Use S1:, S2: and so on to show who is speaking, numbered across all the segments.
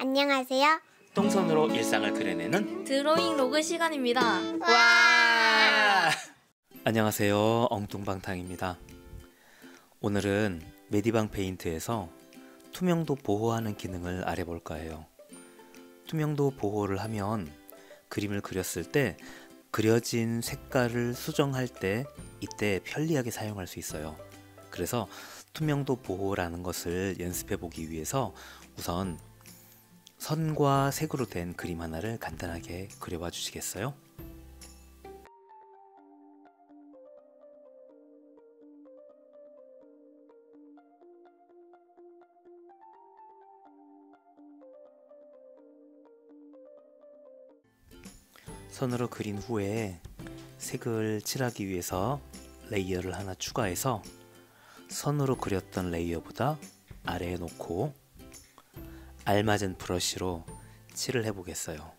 S1: 안녕하세요.
S2: 똥손으로 일상을 그려내는
S3: 드로잉 로그 시간입니다.
S2: 와! 안녕하세요. 엉뚱방탕입니다. 오늘은 메디방 페인트에서 투명도 보호하는 기능을 알아볼까 해요. 투명도 보호를 하면 그림을 그렸을 때 그려진 색깔을 수정할 때 이때 편리하게 사용할 수 있어요. 그래서 투명도 보호라는 것을 연습해 보기 위해서 우선 선과 색으로 된 그림 하나를 간단하게 그려봐 주시겠어요? 선으로 그린 후에 색을 칠하기 위해서 레이어를 하나 추가해서 선으로 그렸던 레이어보다 아래에 놓고 알맞은 브러쉬로 칠을 해보겠어요.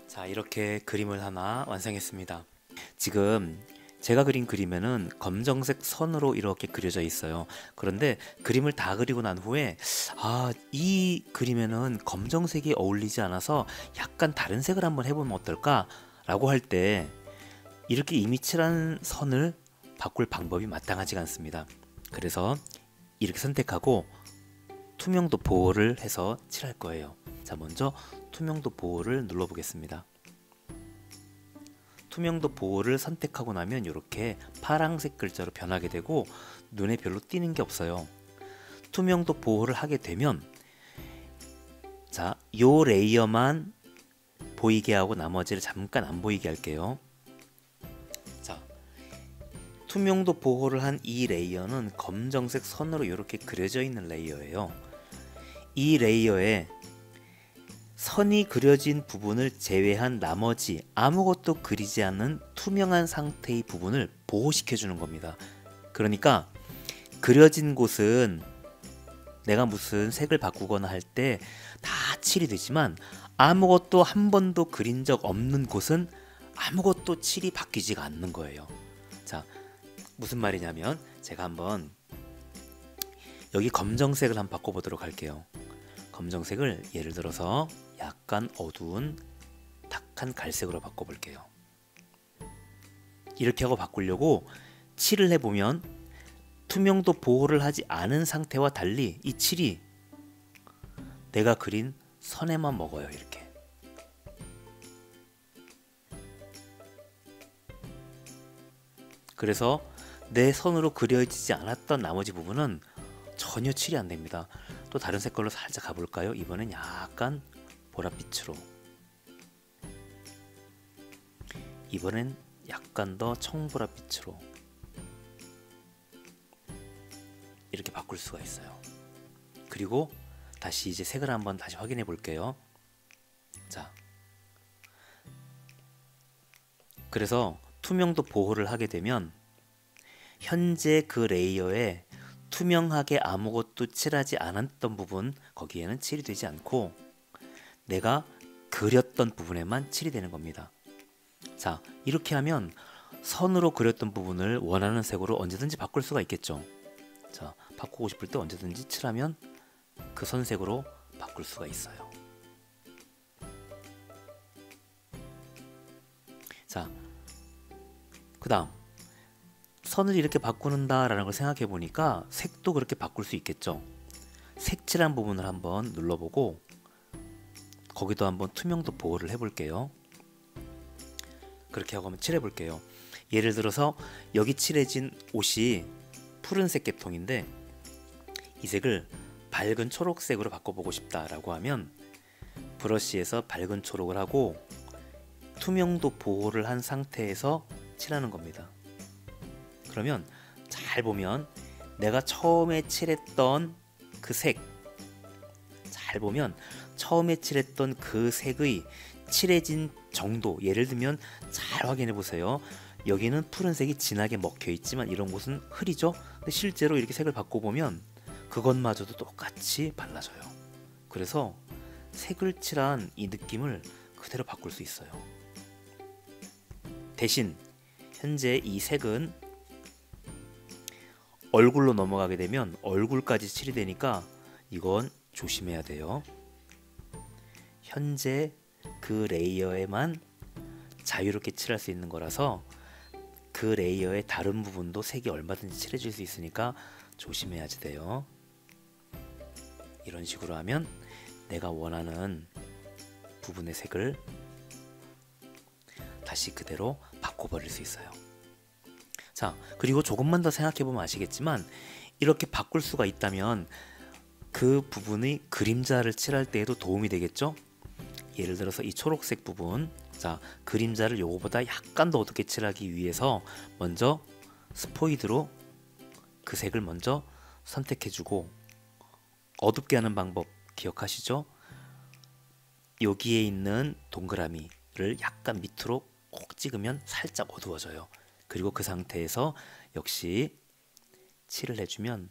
S2: 자, 이렇게 그림을 하나 완성했습니다. 지금 제가 그린 그림에는 검정색 선으로 이렇게 그려져 있어요. 그런데 그림을 다 그리고 난 후에 이 그림에는 검정색이 어울리지 않아서 약간 다른 색을 한번 해보면 어떨까? 라고 할 때 이렇게 이미 칠한 선을 바꿀 방법이 마땅하지가 않습니다. 그래서 이렇게 선택하고 투명도 보호를 해서 칠할 거예요. 자, 먼저 투명도 보호를 눌러 보겠습니다. 투명도 보호를 선택하고 나면 이렇게 파란색 글자로 변하게 되고 눈에 별로 띄는 게 없어요. 투명도 보호를 하게 되면 자, 요 레이어만 보이게 하고 나머지를 잠깐 안 보이게 할게요. 자, 투명도 보호를 한 이 레이어는 검정색 선으로 이렇게 그려져 있는 레이어예요. 이 레이어에 선이 그려진 부분을 제외한 나머지 아무것도 그리지 않는 투명한 상태의 부분을 보호시켜 주는 겁니다. 그러니까 그려진 곳은 내가 무슨 색을 바꾸거나 할 때 다 칠이 되지만 아무것도 한 번도 그린 적 없는 곳은 아무것도 칠이 바뀌지가 않는 거예요. 자, 무슨 말이냐면 제가 한번 여기 검정색을 한번 바꿔보도록 할게요. 검정색을 예를 들어서 약간 어두운 탁한 갈색으로 바꿔볼게요. 이렇게 하고 바꾸려고 칠을 해보면 투명도 보호를 하지 않은 상태와 달리 이 칠이 내가 그린 선에만 먹어요. 이렇게. 그래서 내 선으로 그려지지 않았던 나머지 부분은 전혀 칠이 안 됩니다. 또 다른 색깔로 살짝 가볼까요? 이번엔 약간 보랏빛으로, 이번엔 약간 더 청보랏빛으로 이렇게 바꿀 수가 있어요. 그리고 다시 이제 색을 한번 다시 확인해 볼게요. 자, 그래서 투명도 보호를 하게 되면 현재 그 레이어에 투명하게 아무것도 칠하지 않았던 부분, 거기에는 칠이 되지 않고 내가 그렸던 부분에만 칠이 되는 겁니다. 자, 이렇게 하면 선으로 그렸던 부분을 원하는 색으로 언제든지 바꿀 수가 있겠죠. 자, 바꾸고 싶을 때 언제든지 칠하면 그 선색으로 바꿀 수가 있어요. 자, 그 다음 선을 이렇게 바꾸는다라는 걸 생각해 보니까 색도 그렇게 바꿀 수 있겠죠. 색칠한 부분을 한번 눌러보고 거기도 한번 투명도 보호를 해볼게요. 그렇게 하고 한번 칠해볼게요. 예를 들어서 여기 칠해진 옷이 푸른색 계통인데 이 색을 밝은 초록색으로 바꿔보고 싶다라고 하면 브러쉬에서 밝은 초록을 하고 투명도 보호를 한 상태에서 칠하는 겁니다. 그러면 잘 보면 내가 처음에 칠했던 그 색, 잘 보면 처음에 칠했던 그 색의 칠해진 정도, 예를 들면 잘 확인해 보세요. 여기는 푸른색이 진하게 먹혀 있지만 이런 곳은 흐리죠. 근데 실제로 이렇게 색을 바꿔보면 그것마저도 똑같이 발라져요. 그래서 색을 칠한 이 느낌을 그대로 바꿀 수 있어요. 대신 현재 이 색은 얼굴로 넘어가게 되면 얼굴까지 칠이 되니까 이건 조심해야 돼요. 현재 그 레이어에만 자유롭게 칠할 수 있는 거라서 그 레이어의 다른 부분도 색이 얼마든지 칠해질 수 있으니까 조심해야지 돼요. 이런 식으로 하면 내가 원하는 부분의 색을 다시 그대로 바꿔버릴 수 있어요. 자, 그리고 조금만 더 생각해보면 아시겠지만 이렇게 바꿀 수가 있다면 그 부분의 그림자를 칠할 때에도 도움이 되겠죠? 예를 들어서 이 초록색 부분, 자, 그림자를 요거보다 약간 더 어둡게 칠하기 위해서 먼저 스포이드로 그 색을 먼저 선택해주고, 어둡게 하는 방법 기억하시죠? 여기에 있는 동그라미를 약간 밑으로 콕 찍으면 살짝 어두워져요. 그리고 그 상태에서 역시 칠을 해주면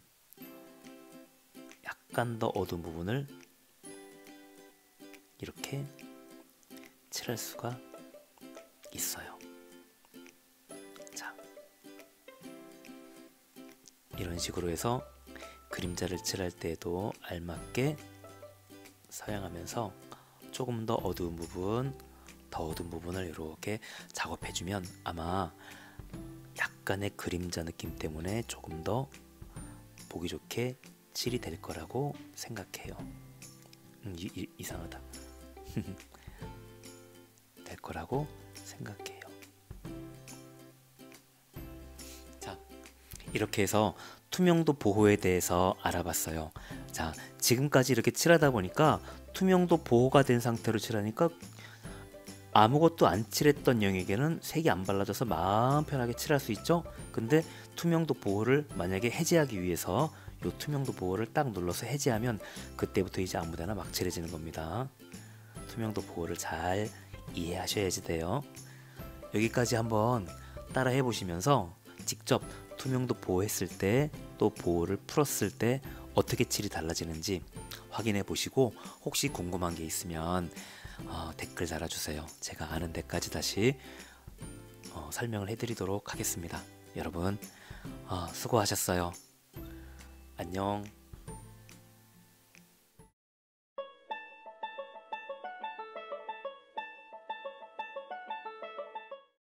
S2: 약간 더 어두운 부분을 이렇게 칠할 수가 있어요. 자, 이런 식으로 해서 그림자를 칠할 때에도 알맞게 사용하면서 조금 더 어두운 부분, 더 어두운 부분을 이렇게 작업해주면 아마 약간의 그림자 느낌 때문에 조금 더 보기 좋게 칠이 될 거라고 생각해요. 이상하다. 될 거라고 생각해요. 자, 이렇게 해서 투명도 보호에 대해서 알아봤어요. 자, 지금까지 이렇게 칠하다 보니까 투명도 보호가 된 상태로 칠하니까 아무것도 안 칠했던 영역에는 색이 안 발라져서 마음 편하게 칠할 수 있죠. 근데 투명도 보호를 만약에 해제하기 위해서 이 투명도 보호를 딱 눌러서 해제하면 그때부터 이제 아무데나 막 칠해지는 겁니다. 투명도 보호를 잘 이해하셔야지 돼요. 여기까지 한번 따라 해보시면서 직접 투명도 보호했을 때 또 보호를 풀었을 때 어떻게 칠이 달라지는지 확인해 보시고, 혹시 궁금한 게 있으면 댓글 달아주세요. 제가 아는 데까지 다시 설명을 해드리도록 하겠습니다. 여러분 수고하셨어요. 안녕.